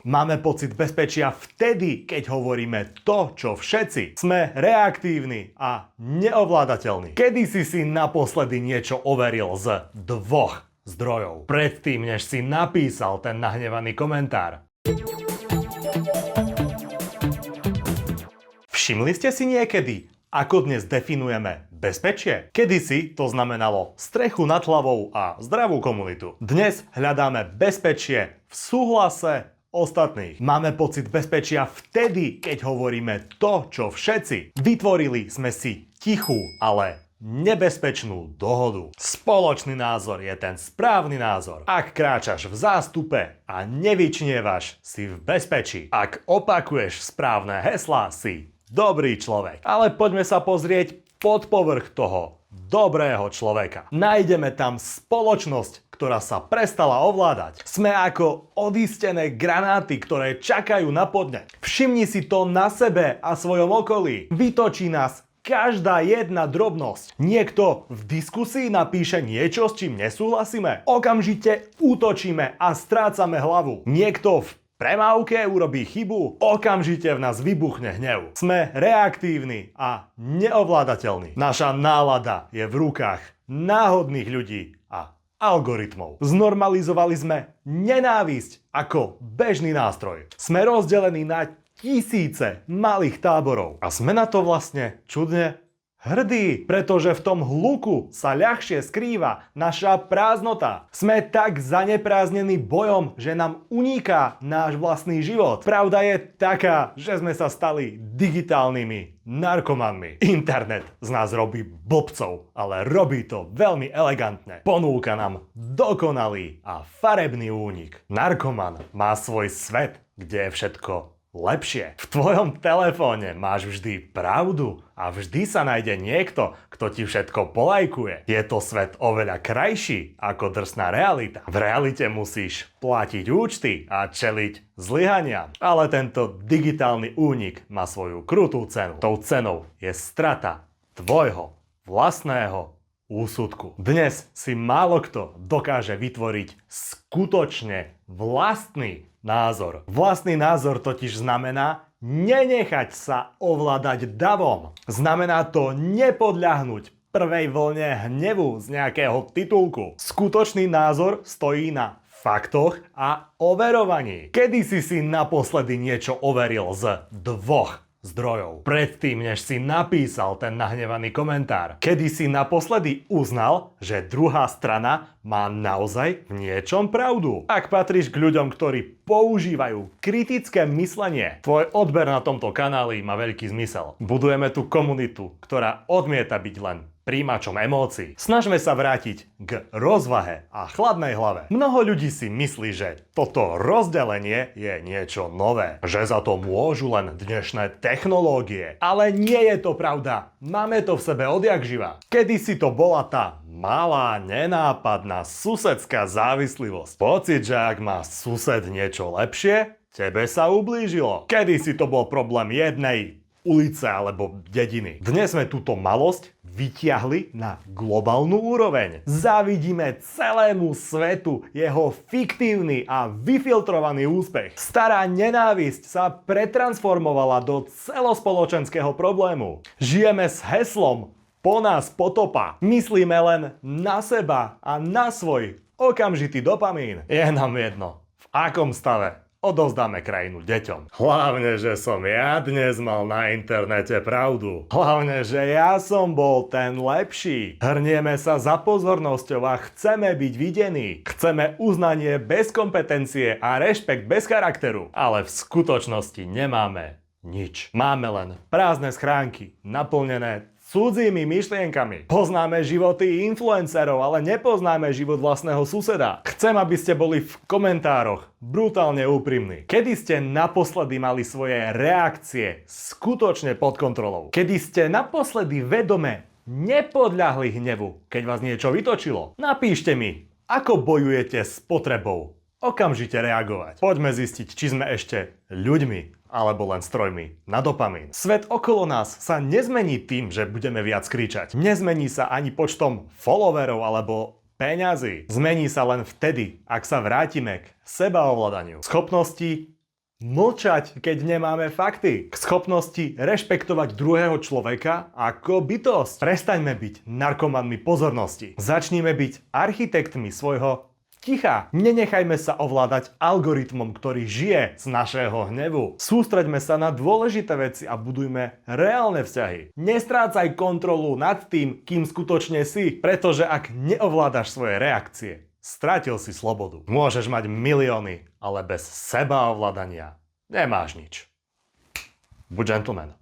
Máme pocit bezpečia vtedy, keď hovoríme to, čo všetci. Sme reaktívni a neovládateľní. Kedy si naposledy niečo overil z 2 zdrojov? Predtým, než si napísal ten nahnevaný komentár. Všimli ste si niekedy, ako dnes definujeme bezpečie? Kedysi to znamenalo strechu nad hlavou a zdravú komunitu. Dnes hľadáme bezpečie v súhlase ostatných. Máme pocit bezpečia vtedy, keď hovoríme to, čo všetci. Vytvorili sme si tichú, ale nebezpečnú dohodu. Spoločný názor je ten správny názor. Ak kráčaš v zástupe a nevyčnievaš, si v bezpečí. Ak opakuješ správne heslá, si dobrý človek. Ale poďme sa pozrieť pod povrch toho dobrého človeka. Nájdeme tam spoločnosť, ktorá sa prestala ovládať. Sme ako odistené granáty, ktoré čakajú na podnet. Všimni si to na sebe a svojom okolí. Vytočí nás každá jedna drobnosť. Niekto v diskusii napíše niečo, s čím nesúhlasíme. Okamžite útočíme a strácame hlavu. Niekto v premávke urobí chybu, okamžite v nás vybuchne hnev. Sme reaktívni a neovládateľní. Naša nálada je v rukách náhodných ľudí a algoritmov. Znormalizovali sme nenávisť ako bežný nástroj. Sme rozdelení na tisíce malých táborov. A sme na to vlastne čudne hrdí, pretože v tom hluku sa ľahšie skrýva naša prázdnota. Sme tak zaneprázdnení bojom, že nám uniká náš vlastný život. Pravda je taká, že sme sa stali digitálnymi narkomanmi. Internet z nás robí blbcov, ale robí to veľmi elegantne. Ponúka nám dokonalý a farebný únik. Narkoman má svoj svet, kde je všetko lepšie. V tvojom telefóne máš vždy pravdu a vždy sa nájde niekto, kto ti všetko polajkuje. Je to svet oveľa krajší ako drsná realita. V realite musíš platiť účty a čeliť zlyhaniam. Ale tento digitálny únik má svoju krutú cenu. Tou cenou je strata tvojho vlastného úsudku. Dnes si málo kto dokáže vytvoriť skutočne vlastný názor. Vlastný názor totiž znamená nenechať sa ovládať davom. Znamená to nepodľahnúť prvej vlne hnevu z nejakého titulku. Skutočný názor stojí na faktoch a overovaní. Kedy si naposledy niečo overil z 2 zdrojov? Predtým, než si napísal ten nahnevaný komentár. Kedy si naposledy uznal, že druhá strana má naozaj v niečom pravdu? Ak patríš k ľuďom, ktorí používajú kritické myslenie, tvoj odber na tomto kanáli má veľký zmysel. Budujeme tu komunitu, ktorá odmieta byť len príjimačom emócií. Snažme sa vrátiť k rozvahe a chladnej hlave. Mnoho ľudí si myslí, že toto rozdelenie je niečo nové. Že za to môžu len dnešné technológie. Ale nie je to pravda. Máme to v sebe odjakživa. Kedysi to bola tá malá, nenápadná susedská závislivosť. Pocit, že ak má sused niečo lepšie, tebe sa ublížilo. Kedysi to bol problém jednej ulice alebo dediny. Dnes sme túto malosť vytiahli na globálnu úroveň. Závidíme celému svetu jeho fiktívny a vyfiltrovaný úspech. Stará nenávisť sa pretransformovala do celospoločenského problému. Žijeme s heslom po nás potopa. Myslíme len na seba a na svoj okamžitý dopamín. Je nám jedno, v akom stave odovzdáme krajinu deťom. Hlavne, že som ja dnes mal na internete pravdu. Hlavne, že ja som bol ten lepší. Hrnieme sa za pozornosťou a chceme byť videní. Chceme uznanie bez kompetencie a rešpekt bez charakteru. Ale v skutočnosti nemáme nič. Máme len prázdne schránky, naplnené cudzími myšlienkami. Poznáme životy influencerov, ale nepoznáme život vlastného suseda. Chcem, aby ste boli v komentároch brutálne úprimní. Kedy ste naposledy mali svoje reakcie skutočne pod kontrolou? Kedy ste naposledy vedome nepodľahli hnevu, keď vás niečo vytočilo? Napíšte mi, ako bojujete s potrebou okamžite reagovať. Poďme zistiť, či sme ešte ľuďmi alebo len strojmi na dopamín. Svet okolo nás sa nezmení tým, že budeme viac kričať. Nezmení sa ani počtom followerov alebo peňazí. Zmení sa len vtedy, ak sa vrátime k sebaovládaniu. Schopnosti Mlčať, keď nemáme fakty. K schopnosti rešpektovať druhého človeka ako bytosť. Prestaňme byť narkomanmi pozornosti. Začnime byť architektmi svojho ticha. Nenechajme sa ovládať algoritmom, ktorý žije z našeho hnevu. Sústreďme sa na dôležité veci a budujme reálne vzťahy. Nestrácaj kontrolu nad tým, kým skutočne si, pretože ak neovládaš svoje reakcie, stratil si slobodu. Môžeš mať milióny, ale bez sebaovládania nemáš nič. Buď gentleman.